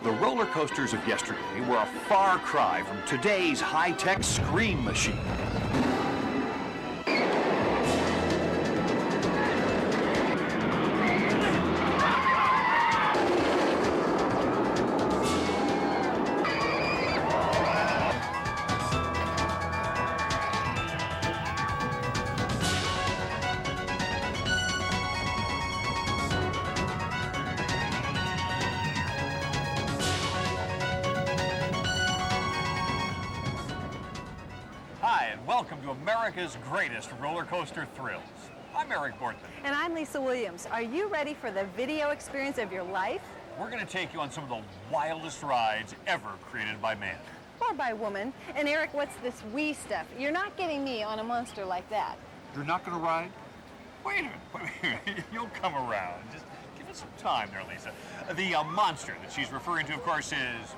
The roller coasters of yesterday were a far cry from today's high-tech screen machine. Hi, and welcome to America's greatest roller coaster thrills. I'm Eric Boardman. And I'm Lisa Williams. Are you ready for the video experience of your life? We're going to take you on some of the wildest rides ever created by man. Or by woman. And Eric, what's this wee stuff? You're not getting me on a monster like that. You're not going to ride? Wait a minute. You'll come around. Just give it some time there, Lisa. The monster that she's referring to, of course, is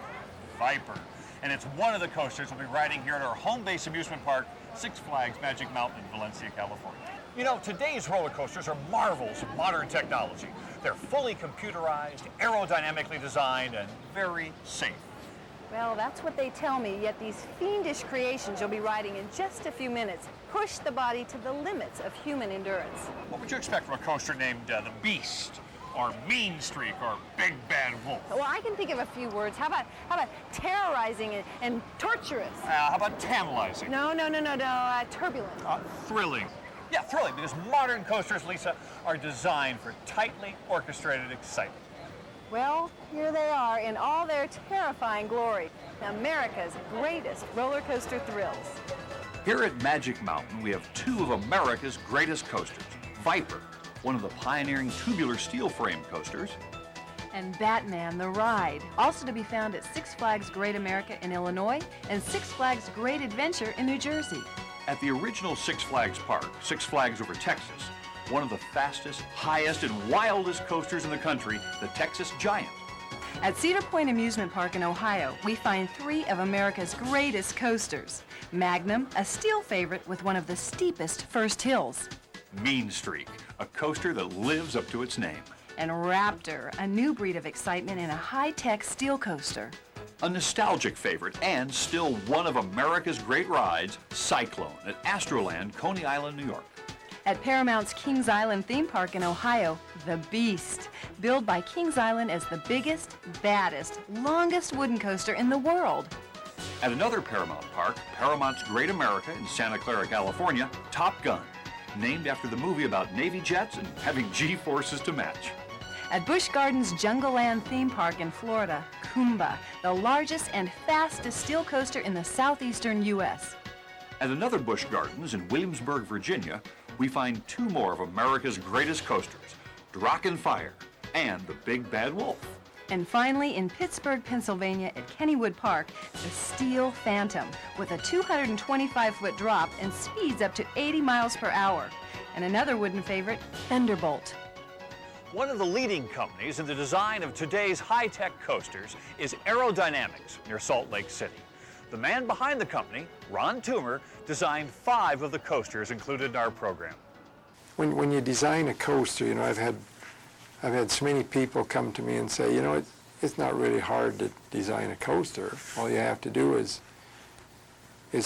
Viper. And it's one of the coasters we'll be riding here at our home base amusement park, Six Flags Magic Mountain in Valencia, California. You know, today's roller coasters are marvels of modern technology. They're fully computerized, aerodynamically designed, and very safe. Well, that's what they tell me, yet these fiendish creations you'll be riding in just a few minutes push the body to the limits of human endurance. What would you expect from a coaster named the Beast, or Mean Streak, or Big Bad Wolf? Well, I can think of a few words. How about terrorizing and torturous? How about tantalizing? No, turbulent. Thrilling. Yeah, thrilling, because modern coasters, Lisa, are designed for tightly orchestrated excitement. Well, here they are in all their terrifying glory. America's greatest roller coaster thrills. Here at Magic Mountain, we have two of America's greatest coasters. Viper, one of the pioneering tubular steel frame coasters, And Batman the Ride, also to be found at Six Flags Great America in Illinois and Six Flags Great Adventure in New Jersey. at the original Six Flags Park, Six Flags over Texas, one of the fastest, highest, and wildest coasters in the country, the Texas Giant. At Cedar Point Amusement Park in Ohio, we find three of America's greatest coasters. Magnum, a steel favorite with one of the steepest first hills. Mean Streak, a coaster that lives up to its name. And Raptor, a new breed of excitement in a high-tech steel coaster. A nostalgic favorite and still one of America's great rides, Cyclone at Astroland, Coney Island, New York. At Paramount's Kings Island theme park in Ohio, the Beast, billed by Kings Island as the biggest, baddest, longest wooden coaster in the world. At another Paramount park, Paramount's Great America in Santa Clara, California, Top Gun, named after the movie about Navy jets and having G-forces to match. At Busch Gardens Jungle Land theme park in Florida, Kumba, the largest and fastest steel coaster in the southeastern U.S. At another Busch Gardens in Williamsburg, Virginia, we find two more of America's greatest coasters, Drachen Fire and the Big Bad Wolf. And finally, in Pittsburgh, Pennsylvania at Kennywood Park, the Steel Phantom, with a 225-foot drop and speeds up to 80 miles per hour. And another wooden favorite, Thunderbolt. One of the leading companies in the design of today's high-tech coasters is Aerodynamics near Salt Lake City. The man behind the company, Ron Toomer, designed 5 of the coasters included in our program. When you design a coaster, you know, I've had so many people come to me and say, you know, it's not really hard to design a coaster. All you have to do is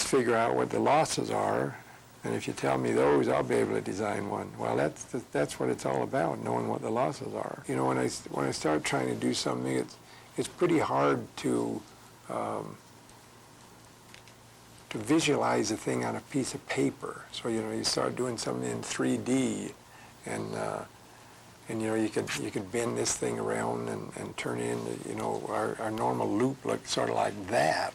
figure out what the losses are, and if you tell me those, I'll be able to design one. Well, that's what it's all about, knowing what the losses are. You know, when I start trying to do something, it's pretty hard to visualize a thing on a piece of paper. So, you know, you start doing something in 3D, and you know, you could bend this thing around and turn it into, you know, our normal loop looks sort of like that.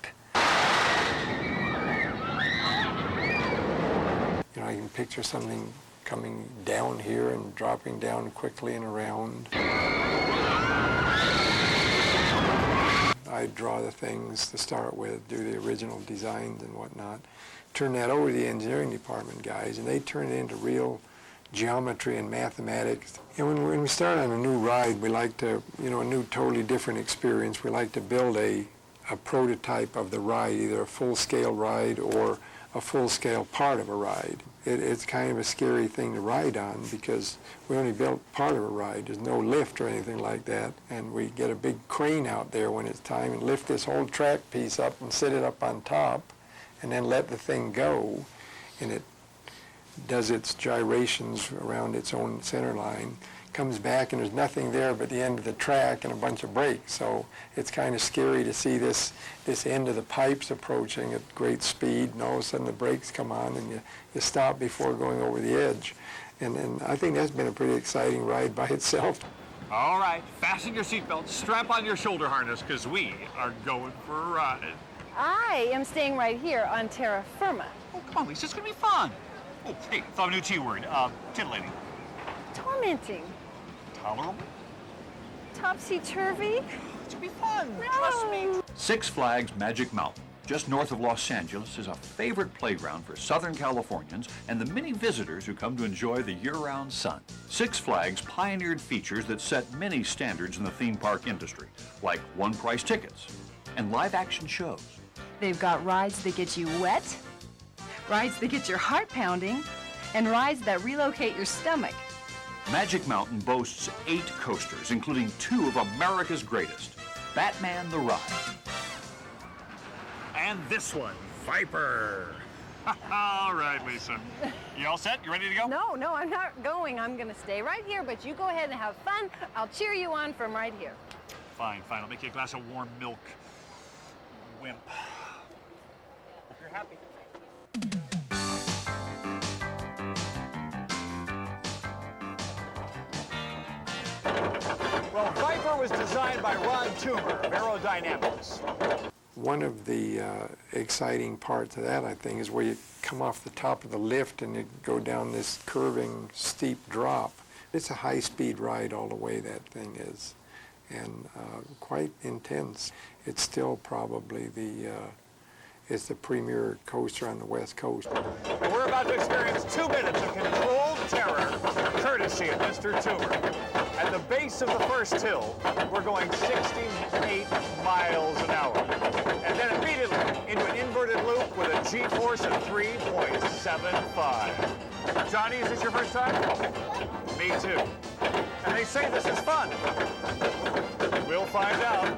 You know, I can picture something coming down here and dropping down quickly and around. I draw the things to start with, do the original designs and whatnot, turn that over to the engineering department guys, and they turn it into real geometry and mathematics. And when we start on a new ride, we like to, you know, a new totally different experience, we like to build a prototype of the ride, either a full-scale ride or a full-scale part of a ride. It's kind of a scary thing to ride on because we only built part of a ride. There's no lift or anything like that. And we get a big crane out there when it's time and lift this whole track piece up and sit it up on top and then let the thing go. And it does its gyrations around its own center line, comes back and there's nothing there but the end of the track and a bunch of brakes. So it's kind of scary to see this end of the pipes approaching at great speed, and all of a sudden the brakes come on and you stop before going over the edge. And I think that's been a pretty exciting ride by itself. All right, fasten your seatbelt, strap on your shoulder harness, because we are going for a ride. I am staying right here on terra firma. Oh, come on, Lisa, it's going to be fun. Oh, hey, thought of a new T word, titillating. Tormenting. Tolerable? Topsy-turvy. It's going to be fun, trust me. Six Flags Magic Mountain, just north of Los Angeles, is a favorite playground for Southern Californians and the many visitors who come to enjoy the year-round sun. Six Flags pioneered features that set many standards in the theme park industry, like one-price tickets and live-action shows. They've got rides that get you wet, rides that get your heart pounding, and rides that relocate your stomach. Magic Mountain boasts 8 coasters, including 2 of America's greatest, Batman the Ride. And this one, Viper. All right, Lisa. You all set? You ready to go? No, I'm not going. I'm going to stay right here, but you go ahead and have fun. I'll cheer you on from right here. Fine. I'll make you a glass of warm milk. Wimp. Hope you're happy. Well, Viper was designed by Ron Toomer of Aerodynamics. One of the exciting parts of that, I think, is where you come off the top of the lift and you go down this curving, steep drop. It's a high-speed ride all the way, that thing is, and quite intense. It's still probably it's the premier coaster on the West Coast. And we're about to experience 2 minutes of controlled terror, courtesy of Mr. Toomer. At the base of the first hill, we're going 68 miles an hour. And then immediately into an inverted loop with a G-force of 3.75. Johnny, is this your first time? Me too. And they say this is fun. We'll find out.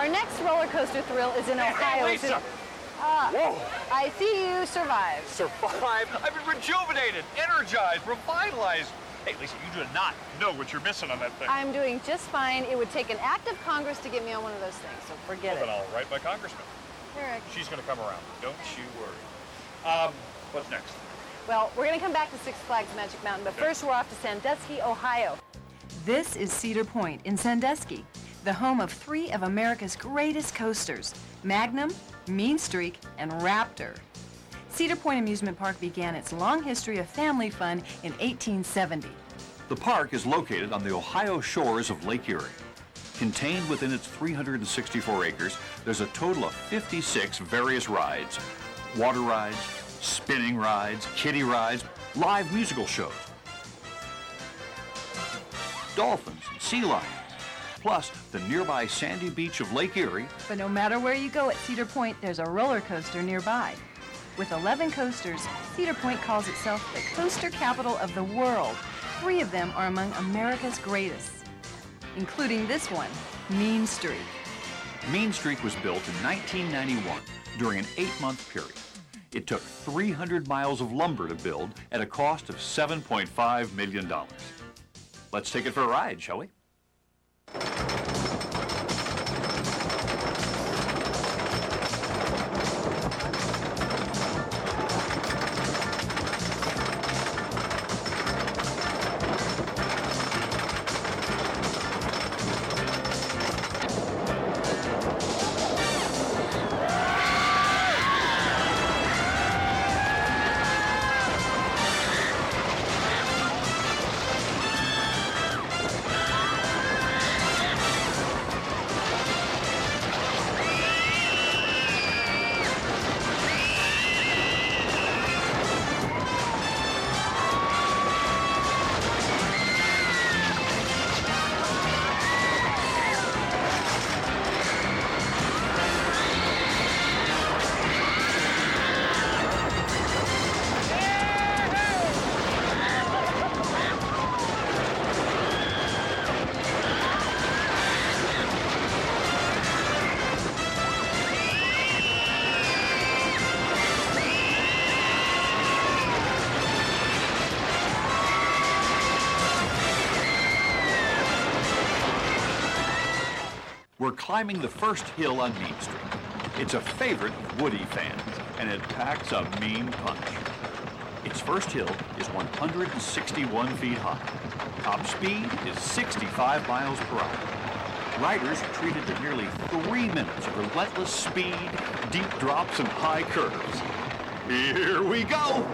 Our next roller coaster thrill is in Ohio. Hey, Lisa! Whoa! I see you survived. Survived? I've been rejuvenated, energized, revitalized. Hey, Lisa, you do not know what you're missing on that thing. I'm doing just fine. It would take an act of Congress to get me on one of those things, so forget Well, it. then I'll write my congressman. Eric. She's going to come around. Don't you worry. What's next? Well, we're going to come back to Six Flags Magic Mountain, but first we're off to Sandusky, Ohio. This is Cedar Point in Sandusky, the home of 3 of America's greatest coasters, Magnum, Mean Streak, and Raptor. Cedar Point Amusement Park began its long history of family fun in 1870. The park is located on the Ohio shores of Lake Erie. Contained within its 364 acres, there's a total of 56 various rides, water rides, spinning rides, kiddie rides, live musical shows, dolphins and sea lions, plus the nearby sandy beach of Lake Erie. But no matter where you go at Cedar Point, there's a roller coaster nearby. With 11 coasters, Cedar Point calls itself the coaster capital of the world. 3 of them are among America's greatest, including this one, Mean Streak. Mean Streak was built in 1991 during an 8-month period. It took 300 miles of lumber to build at a cost of $7.5 million. Let's take it for a ride, shall we? We're climbing the first hill on Mean Street. It's a favorite of Woody fans, and it packs a mean punch. Its first hill is 161 feet high. Top speed is 65 miles per hour. Riders are treated to nearly 3 minutes of relentless speed, deep drops, and high curves. Here we go!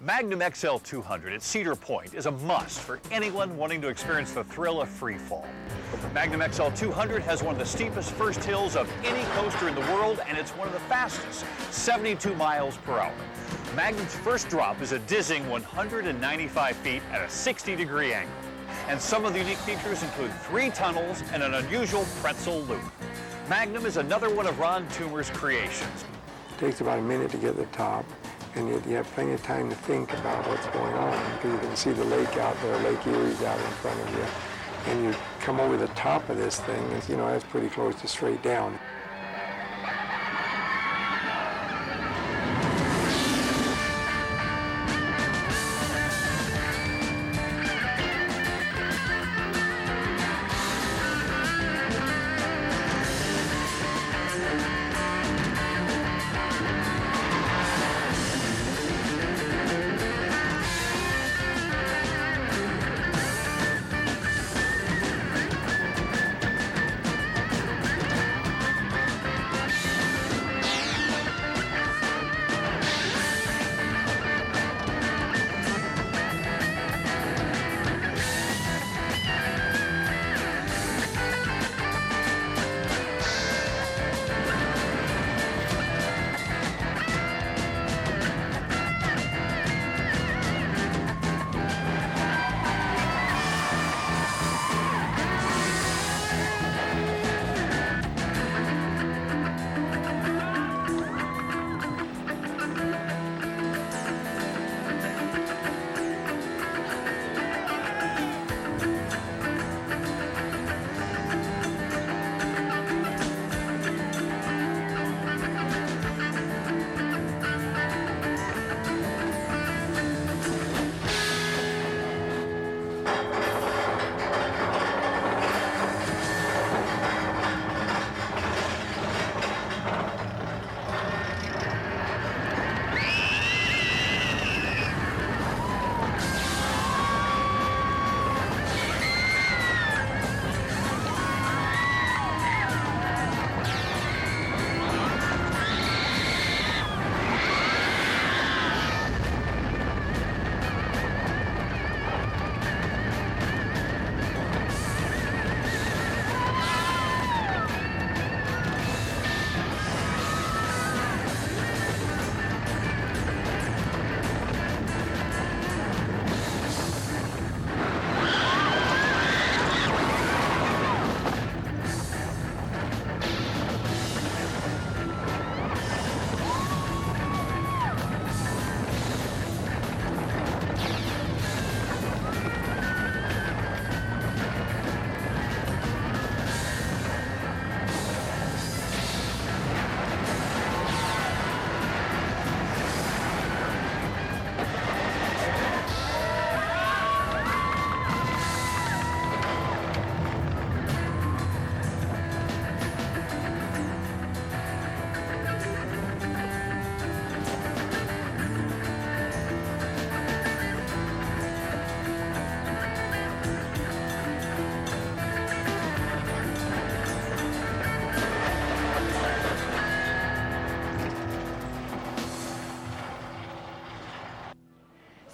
Magnum XL 200 at Cedar Point is a must for anyone wanting to experience the thrill of free fall. Magnum XL 200 has one of the steepest first hills of any coaster in the world, and it's one of the fastest, 72 miles per hour. Magnum's first drop is a dizzying 195 feet at a 60-degree angle. And some of the unique features include 3 tunnels and an unusual pretzel loop. Magnum is another one of Ron Toomer's creations. It takes about a minute to get to the top, and yet you have plenty of time to think about what's going on, because you can see the lake out there, Lake Erie's out in front of you, and you come over the top of this thing, and you know, that's pretty close to straight down.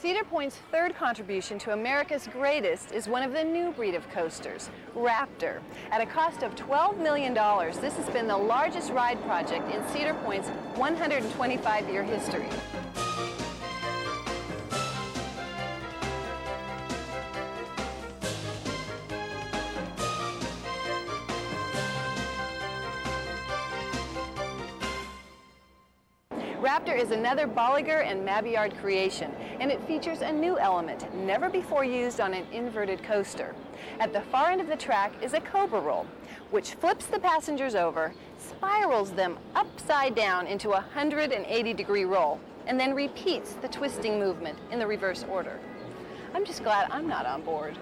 Cedar Point's third contribution to America's greatest is one of the new breed of coasters, Raptor. At a cost of $12 million, this has been the largest ride project in Cedar Point's 125-year history. Raptor is another Bolliger and Mabillard creation, and it features a new element never before used on an inverted coaster. At the far end of the track is a cobra roll, which flips the passengers over, spirals them upside down into a 180-degree roll, and then repeats the twisting movement in the reverse order. I'm just glad I'm not on board.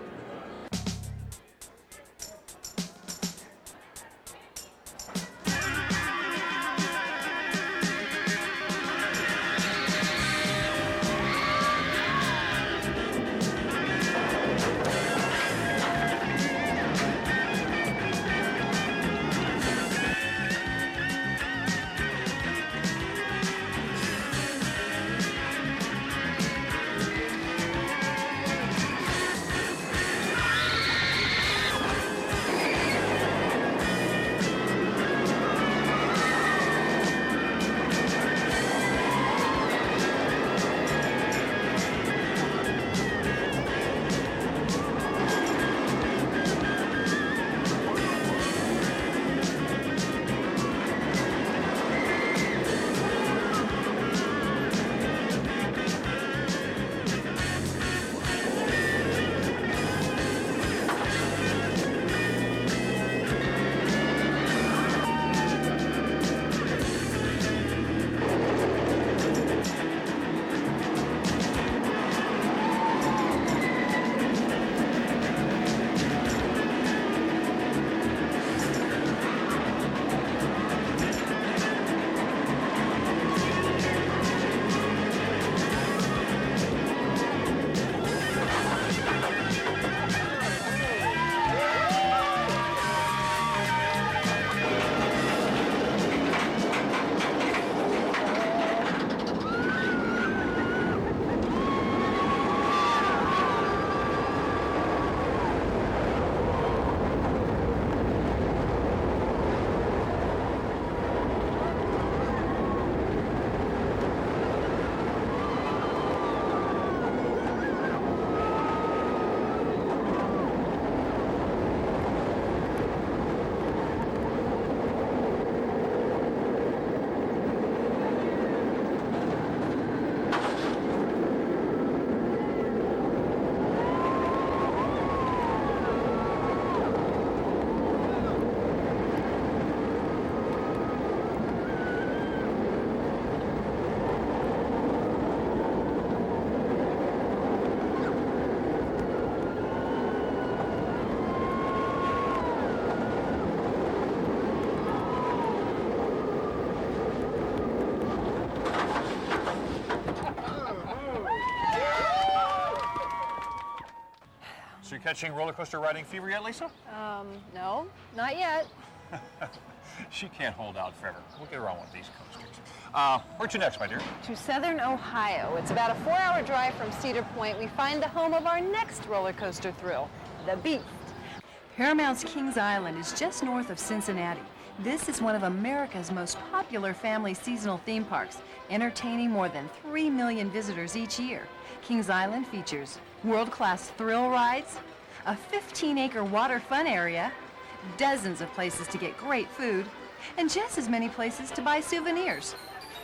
catching roller coaster riding fever yet, Lisa? No, not yet. She can't hold out forever. We'll get her on one of these coasters. Where to next, my dear? To southern Ohio. It's about a 4-hour drive from Cedar Point. We find the home of our next roller coaster thrill, the Beast. Paramount's Kings Island is just north of Cincinnati. This is one of America's most popular family seasonal theme parks, entertaining more than 3 million visitors each year. Kings Island features world-class thrill rides, a 15-acre water fun area, dozens of places to get great food, and just as many places to buy souvenirs.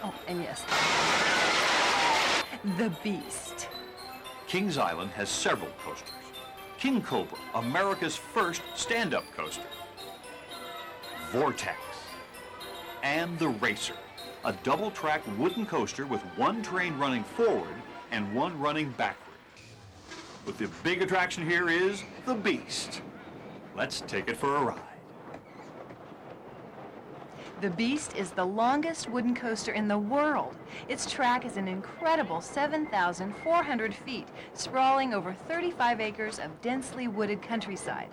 Oh, and yes, the Beast. Kings Island has several coasters. King Cobra, America's first stand-up coaster. Vortex. And the Racer, a double-track wooden coaster with one train running forward and one running backward. But the big attraction here is the Beast. Let's take it for a ride. The Beast is the longest wooden coaster in the world. Its track is an incredible 7,400 feet, sprawling over 35 acres of densely wooded countryside.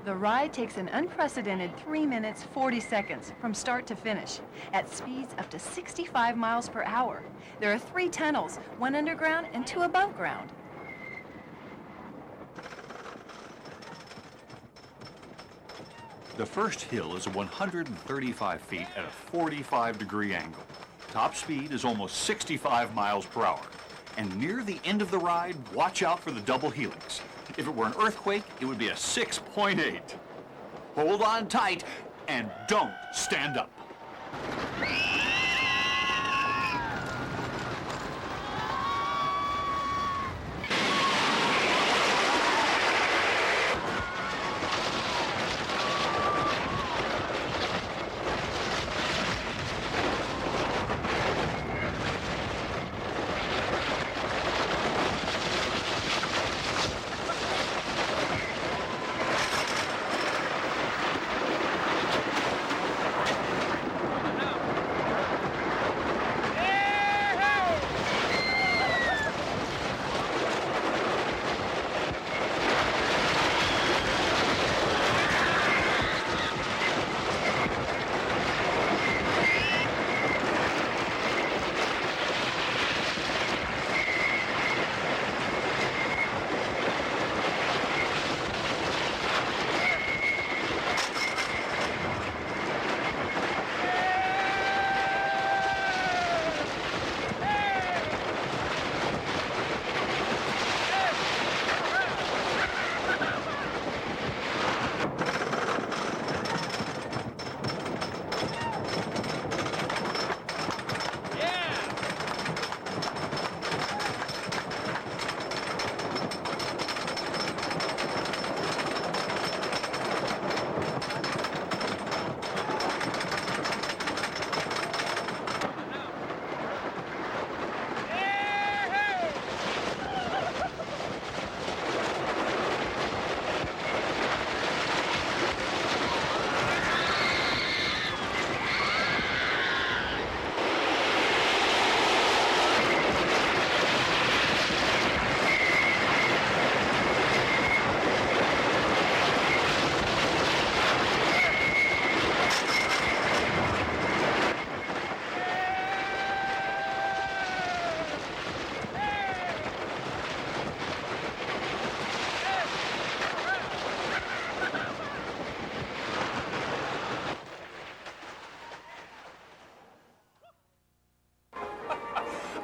The ride takes an unprecedented 3 minutes 40 seconds from start to finish, at speeds up to 65 miles per hour. There are 3 tunnels, 1 underground and 2 above ground. The first hill is 135 feet at a 45-degree angle. Top speed is almost 65 miles per hour. And near the end of the ride, watch out for the double helix. If it were an earthquake, it would be a 6.8. Hold on tight and don't stand up.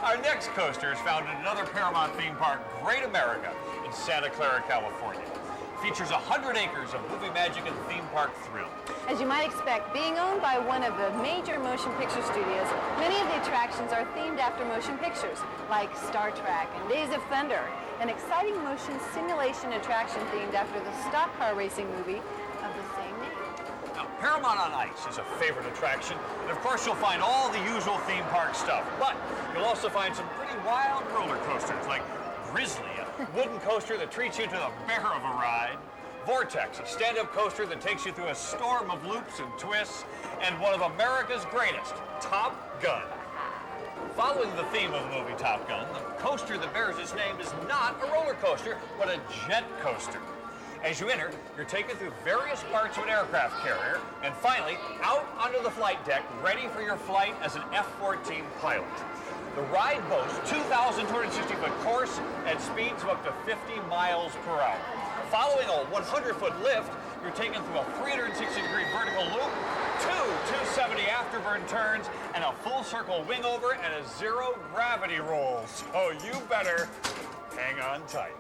Our next coaster is found in another Paramount theme park, Great America, in Santa Clara, California. Features 100 acres of movie magic and theme park thrill. As you might expect, being owned by one of the major motion picture studios, many of the attractions are themed after motion pictures, like Star Trek and Days of Thunder, an exciting motion simulation attraction themed after the stock car racing movie of the same name. Now, Paramount on Ice is a favorite attraction, and of course you'll find all the usual theme park stuff, but you'll also find some pretty wild roller coasters, like Grizzly, a wooden coaster that treats you to the bear of a ride, Vortex, a stand-up coaster that takes you through a storm of loops and twists, and one of America's greatest, Top Gun. Following the theme of the movie Top Gun, the coaster that bears its name is not a roller coaster, but a jet coaster. As you enter, you're taken through various parts of an aircraft carrier, and finally, out onto the flight deck, ready for your flight as an F-14 pilot. The ride boasts 2,260-foot course and speeds of up to 50 miles per hour. Following a 100-foot lift, you're taken through a 360-degree vertical loop, two 270 afterburn turns, and a full circle wing over and a zero gravity roll. So you better hang on tight.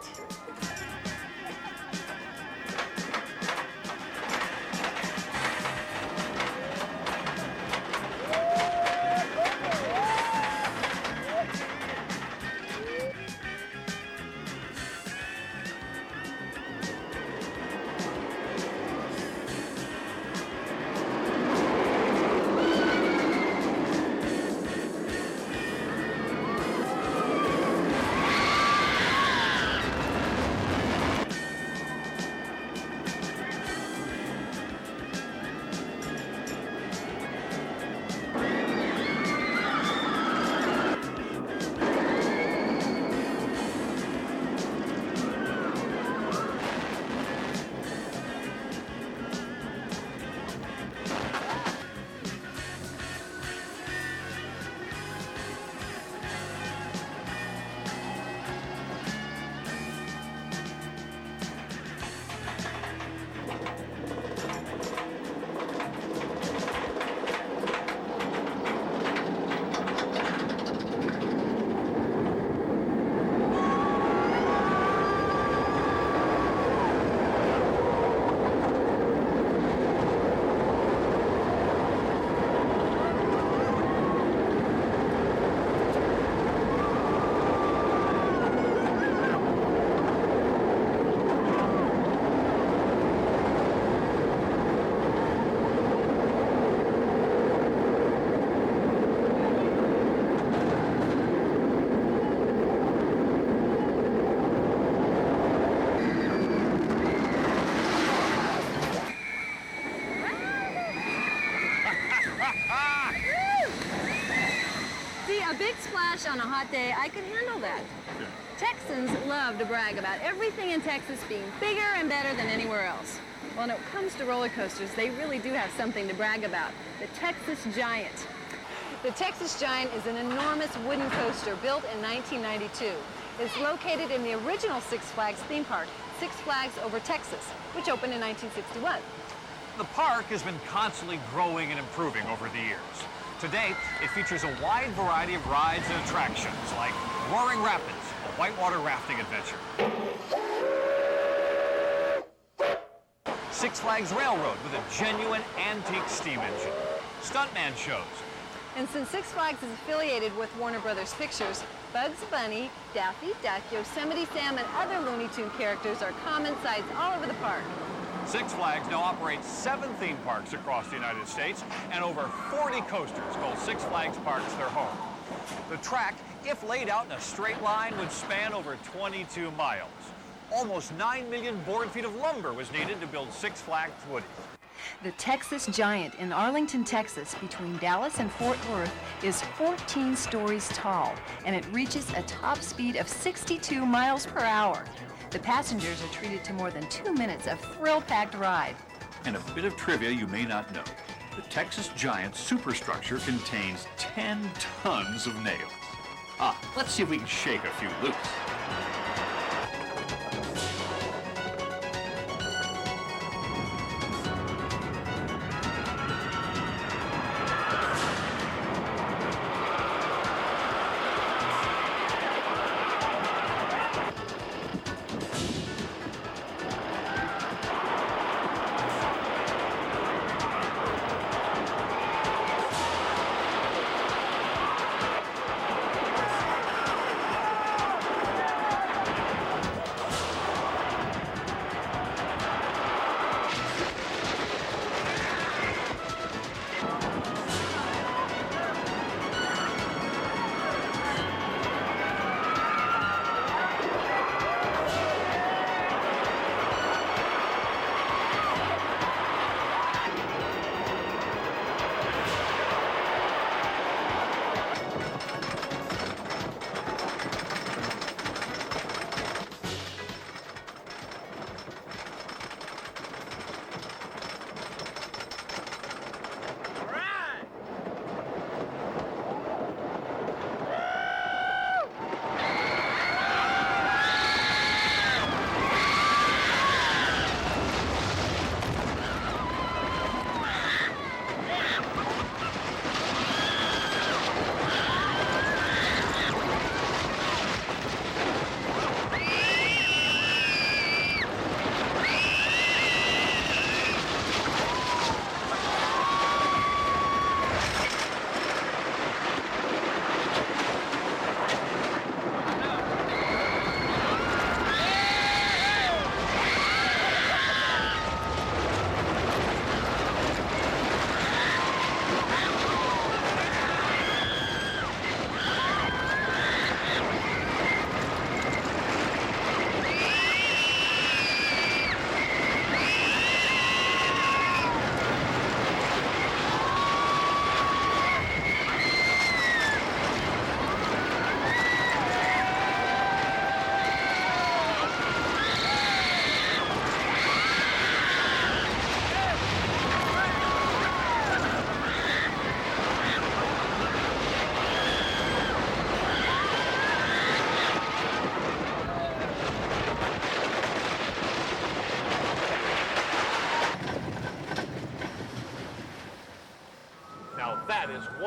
A big splash on a hot day, I could handle that. Texans love to brag about everything in Texas being bigger and better than anywhere else. Well, when it comes to roller coasters, they really do have something to brag about. The Texas Giant. The Texas Giant is an enormous wooden coaster built in 1992. It's located in the original Six Flags theme park, Six Flags Over Texas, which opened in 1961. The park has been constantly growing and improving over the years. To date, it features a wide variety of rides and attractions like Roaring Rapids, a whitewater rafting adventure, Six Flags Railroad with a genuine antique steam engine, stuntman shows, And since Six Flags is affiliated with Warner Brothers Pictures, Bugs Bunny, Daffy Duck, Yosemite Sam, and other Looney Tune characters are common sights all over the park. Six Flags now operates 7 theme parks across the United States and over 40 coasters call Six Flags Parks their home. The track, if laid out in a straight line, would span over 22 miles. Almost 9 million board feet of lumber was needed to build Six Flags Woodies. The Texas Giant in Arlington, Texas, between Dallas and Fort Worth, is 14 stories tall, and it reaches a top speed of 62 miles per hour. The passengers are treated to more than 2 minutes of thrill-packed ride. And a bit of trivia you may not know. The Texas Giant superstructure contains 10 tons of nails. Let's see if we can shake a few loose.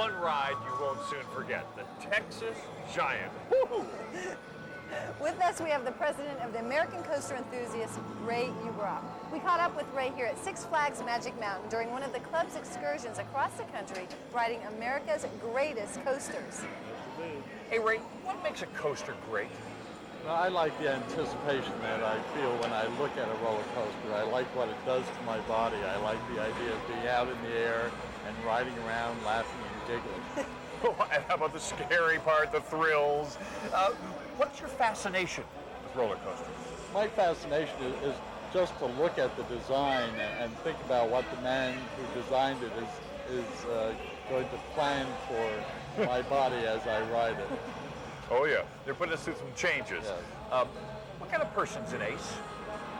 one ride you won't soon forget, the Texas Giant. Woo-hoo! With us, we have the president of the American Coaster Enthusiasts, Ray Ueberroth. We caught up with Ray here at Six Flags Magic Mountain during one of the club's excursions across the country, riding America's greatest coasters. Hey, Ray, what makes a coaster great? Well, I like the anticipation that I feel when I look at a roller coaster. I like what it does to my body. I like the idea of being out in the air and riding around, laughing and giggling. And how about the scary part, the thrills? What's your fascination with roller coasters? My fascination is just to look at the design and think about what the man who designed it is going to plan for my body as I ride it. Oh yeah, they're putting us through some changes. Yes. What kind of person's an ace?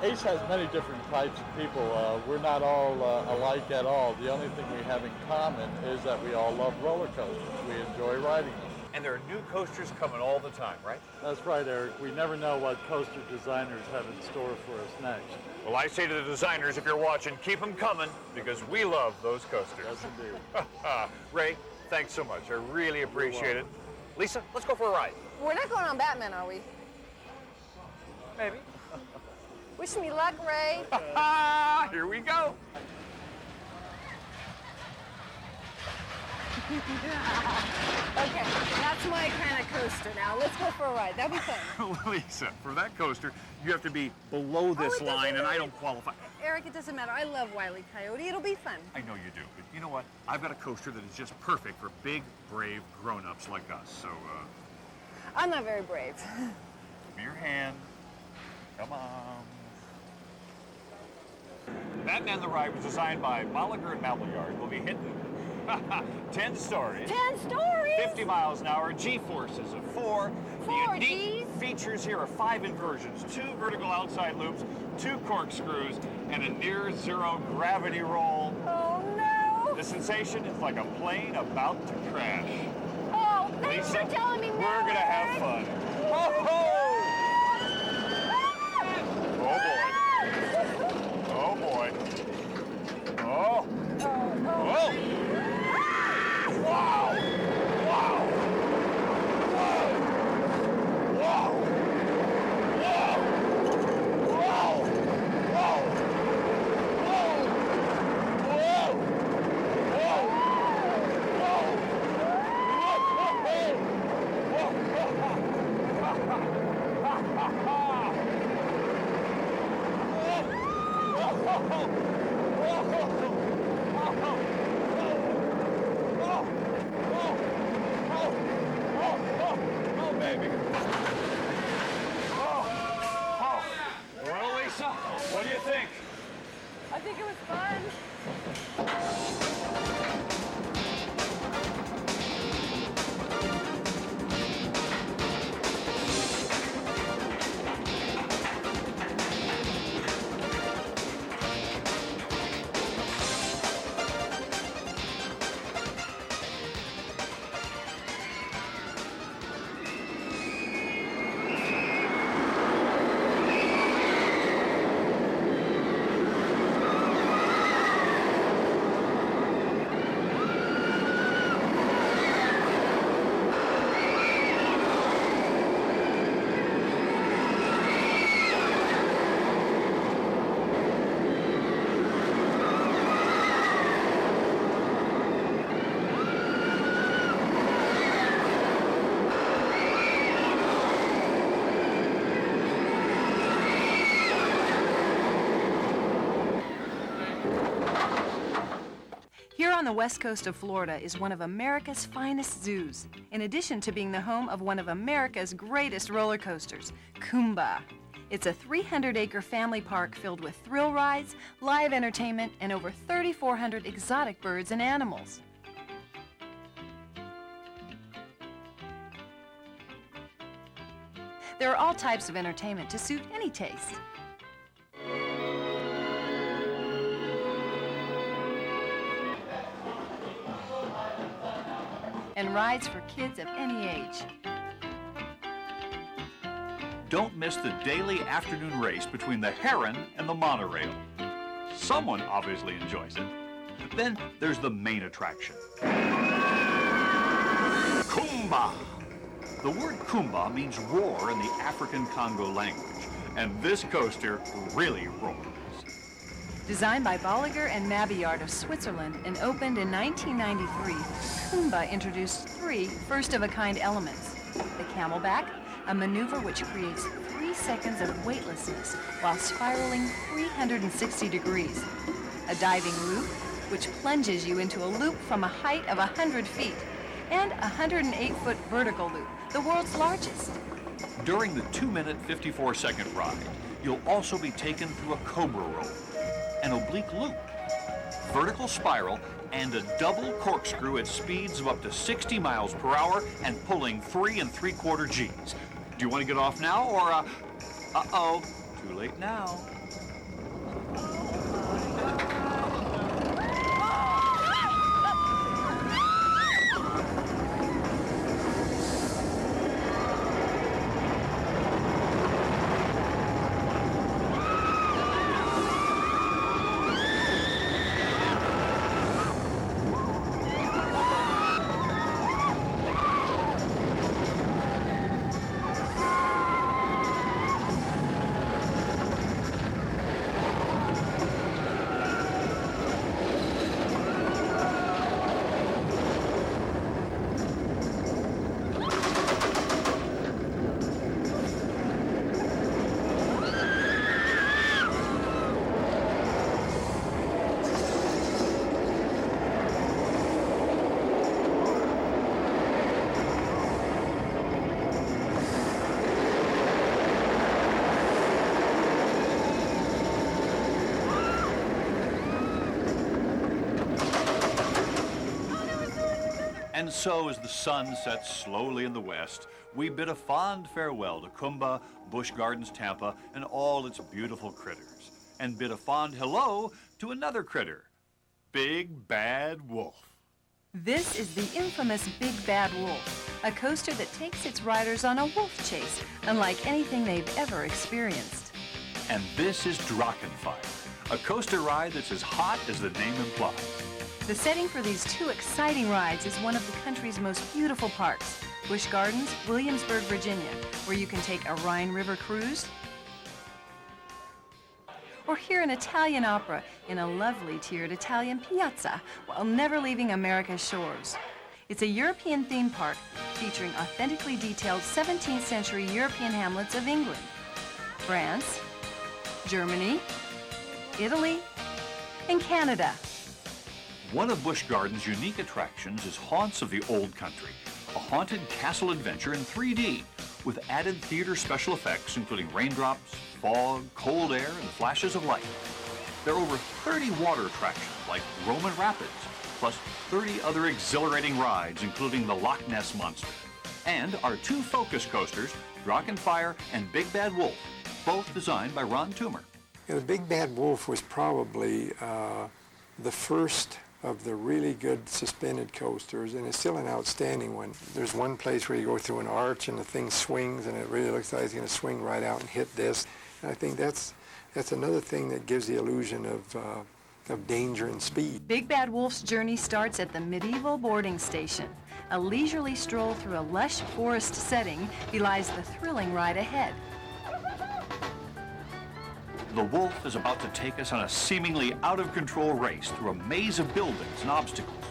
Ace has many different types of people. We're not all alike at all. The only thing we have in common is that we all love roller coasters. We enjoy riding them. And there are new coasters coming all the time, right? That's right, Eric. We never know what coaster designers have in store for us next. Well, I say to the designers, if you're watching, keep them coming, because we love those coasters. Yes, indeed. Ray, thanks so much. I really appreciate it. Lisa, let's go for a ride. We're not going on Batman, are we? Maybe. Wish me luck, Ray. Here we go. Okay, that's my kind of coaster now. Let's go for a ride. That'll be fun. Lisa, for that coaster, you have to be below this it line, doesn't and I matter. don't qualify. Eric, it doesn't matter. I love Wile E. Coyote. It'll be fun. I know you do, but you know what? I've got a coaster that is just perfect for big, brave grown-ups like us. So, I'm not very brave. give me your hand. Come on. Batman the Ride was designed by Bolliger and Mallard. We'll be hitting 10 stories. 10 stories? 50 miles an hour, G-forces of 4. The unique Gs? features here are 5 inversions, 2 vertical outside loops, 2 corkscrews, and a near-zero gravity roll. Oh, no. The sensation is like a plane about to crash. Oh, thanks Lisa, for telling me we're now, gonna have Eric. fun. Oh, oh boy. Oh. Oh. Wow. Wow. Whoa. Whoa. Whoa. Whoa. Whoa. Whoa. Oh, baby. Oh. Well, Lisa, what do you think? I think it was fun. Here on the west coast of Florida is one of America's finest zoos, in addition to being the home of one of America's greatest roller coasters, Kumba. It's a 300-acre family park filled with thrill rides, live entertainment, and over 3,400 exotic birds and animals. There are all types of entertainment to suit any taste. And rides for kids of any age. Don't miss the daily afternoon race between the Heron and the monorail. Someone obviously enjoys it. Then there's the main attraction. Kumba. The word Kumba means roar in the African Congo language, and this coaster really roars. Designed by Bolliger and Mabillard of Switzerland and opened in 1993, Kumba introduced three first-of-a-kind elements. The camelback, a maneuver which creates 3 seconds of weightlessness while spiraling 360 degrees. A diving loop, which plunges you into a loop from a height of 100 feet. And a 108-foot vertical loop, the world's largest. During the 2-minute, 54-second ride, you'll also be taken through a cobra roll, an oblique loop, vertical spiral, and a double corkscrew at speeds of up to 60 miles per hour and pulling 3 3/4 Gs. Do you want to get off now or, uh-oh, too late now. And so, as the sun sets slowly in the west, we bid a fond farewell to Kumba, Busch Gardens Tampa, and all its beautiful critters, and bid a fond hello to another critter, Big Bad Wolf. This is the infamous Big Bad Wolf, a coaster that takes its riders on a wolf chase, unlike anything they've ever experienced. And this is Drachenfire, a coaster ride that's as hot as the name implies. The setting for these two exciting rides is one of the country's most beautiful parks, Busch Gardens, Williamsburg, Virginia, where you can take a Rhine River cruise, or hear an Italian opera in a lovely tiered Italian piazza while never leaving America's shores. It's a European theme park featuring authentically detailed 17th century European hamlets of England, France, Germany, Italy, and Canada. One of Busch Gardens' unique attractions is Haunts of the Old Country, a haunted castle adventure in 3D with added theater special effects including raindrops, fog, cold air, and flashes of light. There are over 30 water attractions like Roman Rapids, plus 30 other exhilarating rides including the Loch Ness Monster. And our two focus coasters, Drachenfire and Big Bad Wolf, both designed by Ron Toomer. The Big Bad Wolf was probably the first of the really good suspended coasters, and it's still an outstanding one. There's one place where you go through an arch and the thing swings, and it really looks like it's going to swing right out and hit this. And I think that's another thing that gives the illusion of danger and speed. Big Bad Wolf's journey starts at the medieval boarding station. A leisurely stroll through a lush forest setting belies the thrilling ride ahead. The Wolf is about to take us on a seemingly out-of-control race through a maze of buildings and obstacles.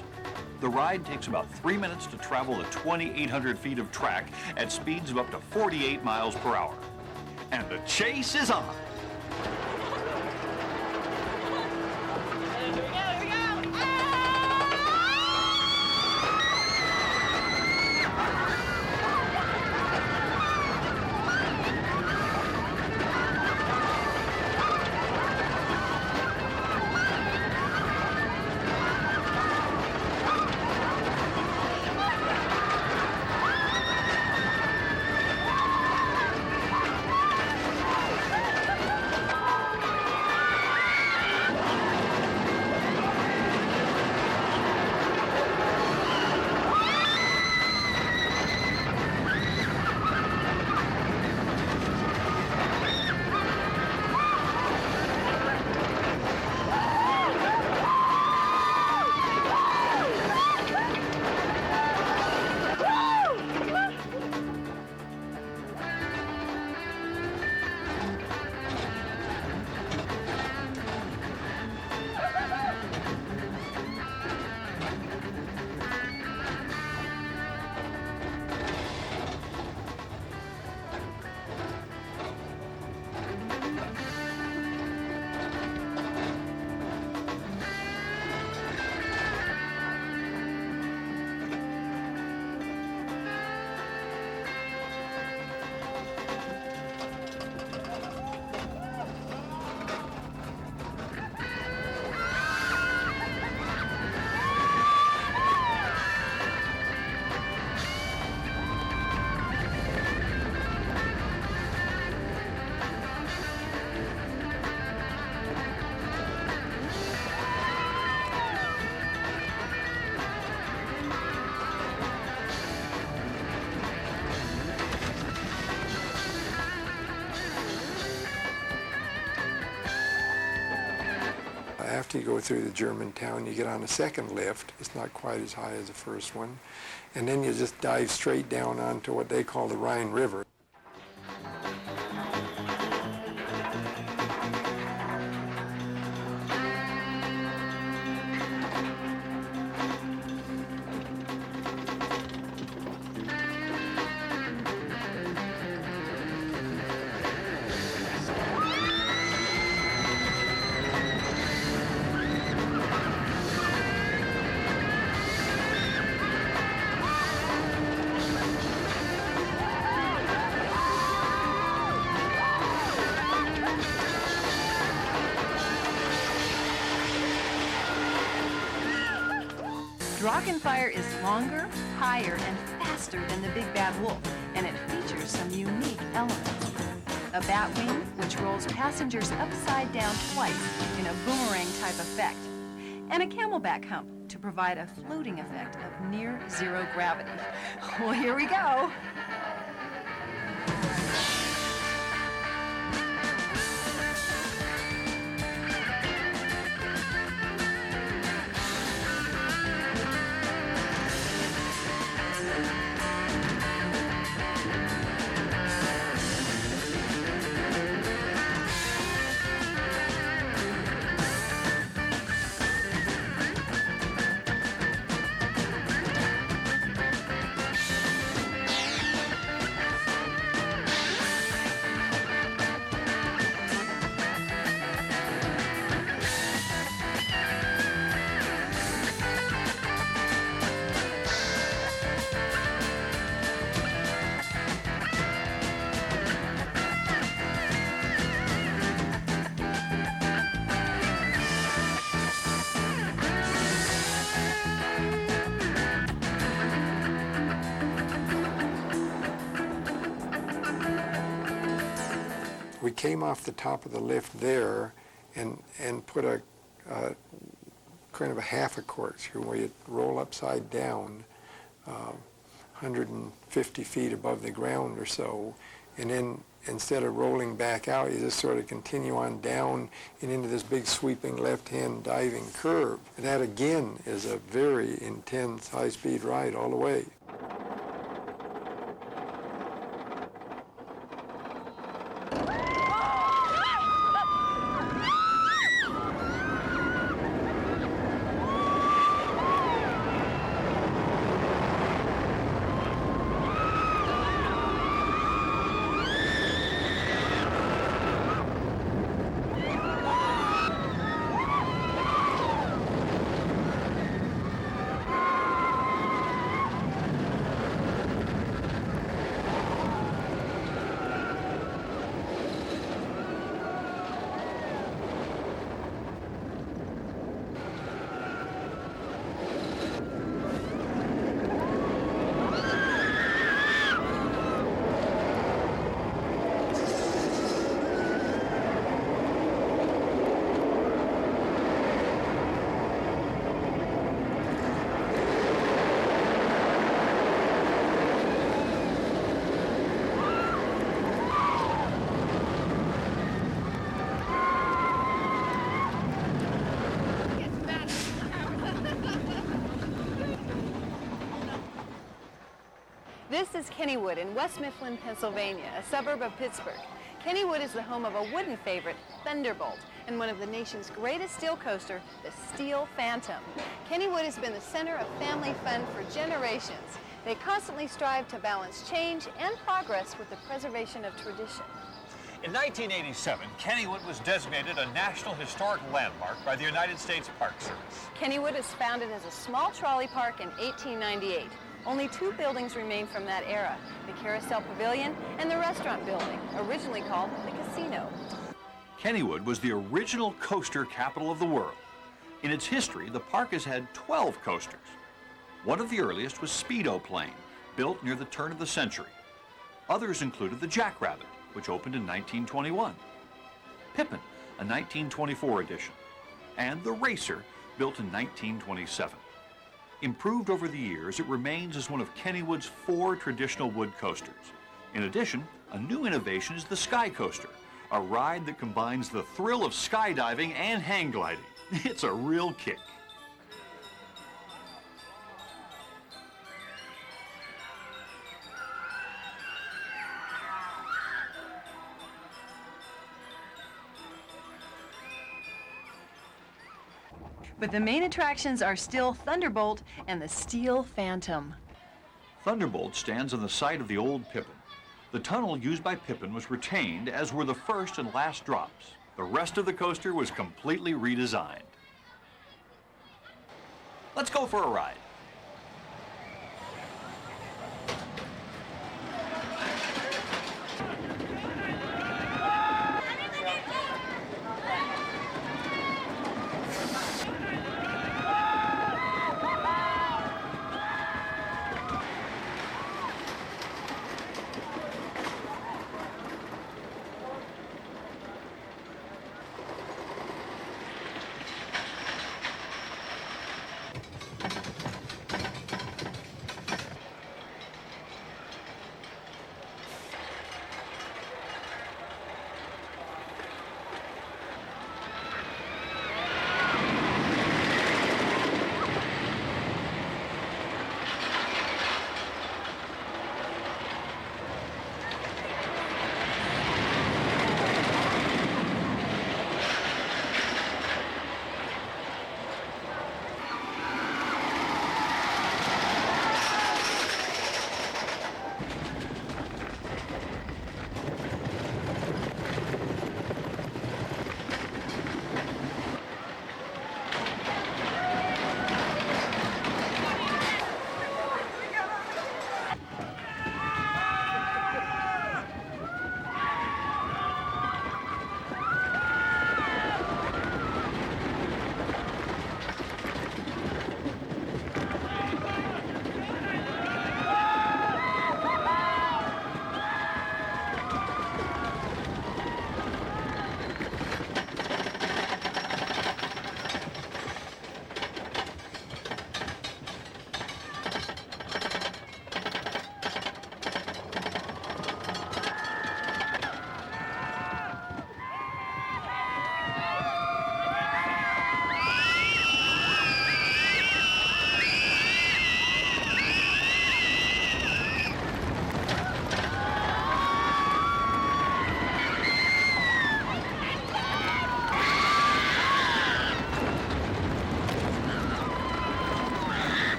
The ride takes about 3 minutes to travel the 2,800 feet of track at speeds of up to 48 miles per hour. And the chase is on. after you go through the Germantown, you get on a second lift. It's not quite as high as the first one. And then you just dive straight down onto what they call the Rhine River. Drachenfire is longer, higher, and faster than the Big Bad Wolf, and it features some unique elements. A bat wing, which rolls passengers upside down twice in a boomerang-type effect, and a camelback hump to provide a floating effect of near-zero gravity. Well, here we go. We came off the top of the lift there and put a kind of a half a corkscrew where you roll upside down 150 feet above the ground or so, and then instead of rolling back out, you just sort of continue on down and into this big sweeping left-hand diving curve. And that again is a very intense high-speed ride all the way. This is Kennywood in West Mifflin, Pennsylvania, a suburb of Pittsburgh. Kennywood is the home of a wooden favorite, Thunderbolt, and one of the nation's greatest steel coaster, the Steel Phantom. Kennywood has been the center of family fun for generations. They constantly strive to balance change and progress with the preservation of tradition. In 1987, Kennywood was designated a National Historic Landmark by the United States Park Service. Kennywood was founded as a small trolley park in 1898. Only two buildings remain from that era, the Carousel Pavilion and the restaurant building, originally called the Casino. Kennywood was the original coaster capital of the world. In its history, the park has had 12 coasters. One of the earliest was Speedo Plane, built near the turn of the century. Others included the Jackrabbit, which opened in 1921, Pippin, a 1924 edition, and the Racer, built in 1927. Improved over the years, it remains as one of Kennywood's 4 traditional wood coasters. In addition, a new innovation is the Sky Coaster, a ride that combines the thrill of skydiving and hang gliding. It's a real kick. But the main attractions are still Thunderbolt and the Steel Phantom. Thunderbolt stands on the site of the old Pippin. The tunnel used by Pippin was retained, as were the first and last drops. The rest of the coaster was completely redesigned. Let's go for a ride.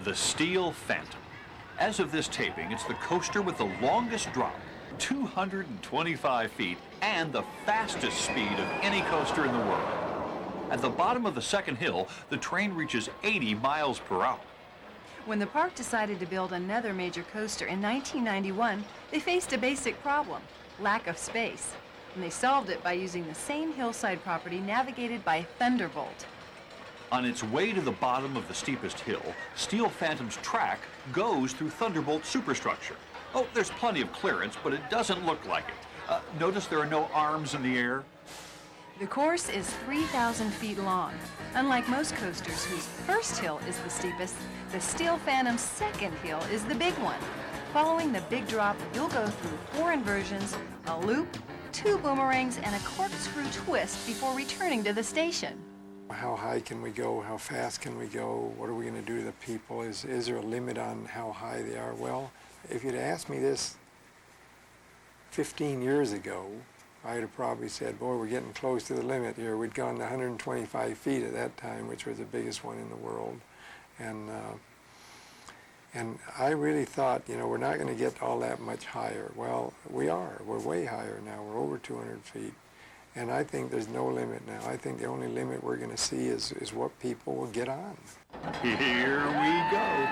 The Steel Phantom. As of this taping, it's the coaster with the longest drop, 225 feet, and the fastest speed of any coaster in the world. At the bottom of the second hill, the train reaches 80 miles per hour. When the park decided to build another major coaster in 1991, they faced a basic problem: lack of space. And they solved it by using the same hillside property navigated by Thunderbolt. On its way to the bottom of the steepest hill, Steel Phantom's track goes through Thunderbolt's superstructure. Oh, there's plenty of clearance, but it doesn't look like it. Notice there are no arms in the air? The course is 3,000 feet long. Unlike most coasters whose first hill is the steepest, the Steel Phantom's second hill is the big one. Following the big drop, you'll go through 4 inversions, a loop, 2 boomerangs, and a corkscrew twist before returning to the station. How high can we go? How fast can we go? What are we going to do to the people? Is there a limit on how high they are? Well, if you'd asked me this 15 years ago, I'd have probably said, boy, we're getting close to the limit here. We'd gone to 125 feet at that time, which was the biggest one in the world. And I really thought, you know, we're not going to get all that much higher. Well, we are. We're way higher now. We're over 200 feet. And I think there's no limit now. I think the only limit we're going to see is what people will get on. Here we go.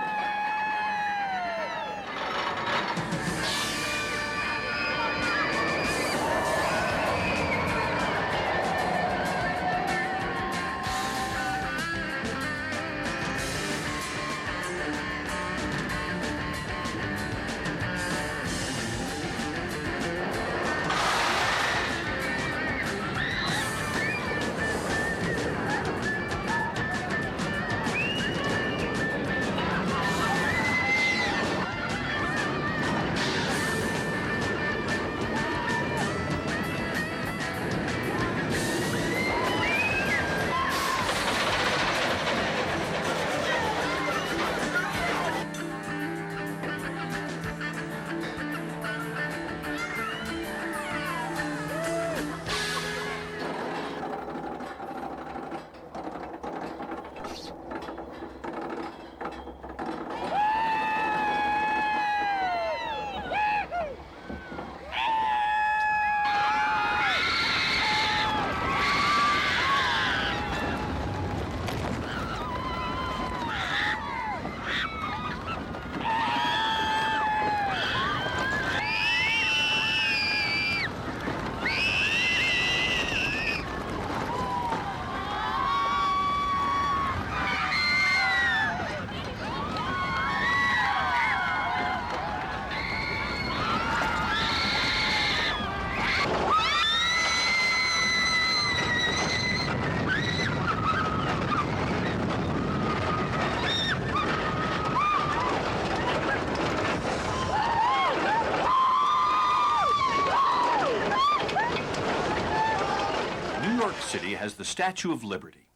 has the Statue of Liberty,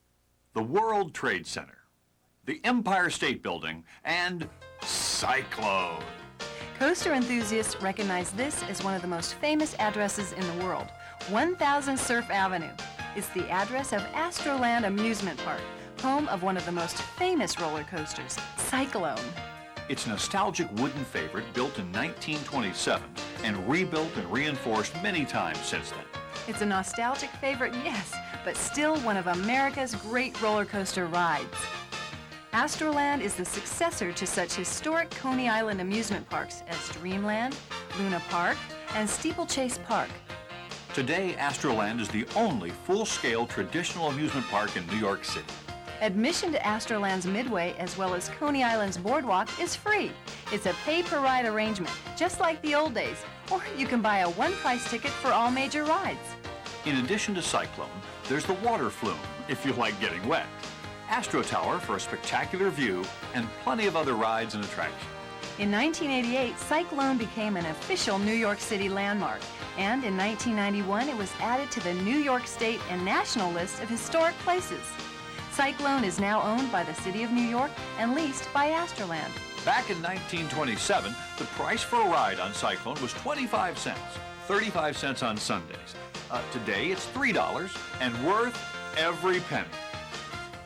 the World Trade Center, the Empire State Building, and Cyclone. Coaster enthusiasts recognize this as one of the most famous addresses in the world, 1000 Surf Avenue. It's the address of Astroland Amusement Park, home of one of the most famous roller coasters, Cyclone. It's a nostalgic wooden favorite built in 1927 and rebuilt and reinforced many times since then. It's a nostalgic favorite, yes, but still one of America's great roller coaster rides. Astroland is the successor to such historic Coney Island amusement parks as Dreamland, Luna Park, and Steeplechase Park. Today, Astroland is the only full-scale traditional amusement park in New York City. Admission to Astroland's Midway as well as Coney Island's Boardwalk is free. It's a pay-per-ride arrangement, just like the old days, or you can buy a one-price ticket for all major rides. In addition to Cyclone, there's the water flume, if you like getting wet, Astro Tower for a spectacular view, and plenty of other rides and attractions. In 1988, Cyclone became an official New York City landmark, and in 1991 it was added to the New York State and national list of historic places. Cyclone is now owned by the City of New York and leased by Astroland. Back in 1927, the price for a ride on Cyclone was 25 cents, 35 cents on Sundays. Today it's $3 and worth every penny.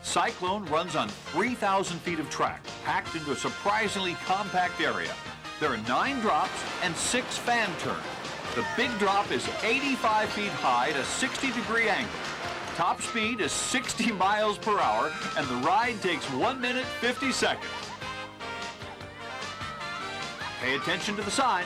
Cyclone runs on 3,000 feet of track, packed into a surprisingly compact area. There are 9 drops and 6 fan turns. The big drop is 85 feet high at a 60-degree angle. Top speed is 60 miles per hour, and the ride takes 1 minute, 50 seconds. Pay attention to the sign.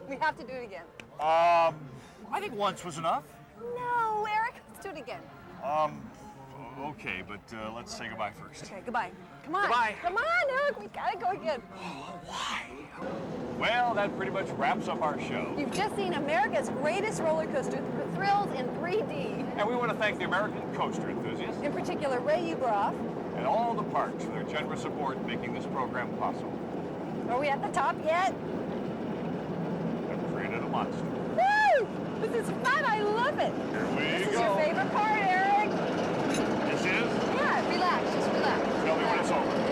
We have to do it again. I think once was enough. No, Eric, let's do it again. Okay, but let's say goodbye first. Okay, goodbye. Come on. Goodbye. Come on, Eric. We gotta go again. Well, that pretty much wraps up our show. You've just seen America's greatest roller coaster for thrills in 3D. And we want to thank the American coaster enthusiasts In particular, Ray Ueberroth. and all the parks for their generous support in making this program possible. Are we at the top yet? I've created a monster. Woo! This is fun. I love it. Here we This is go. your favorite part, Eric. This is? Yeah, relax. Just relax. Tell me when it's over.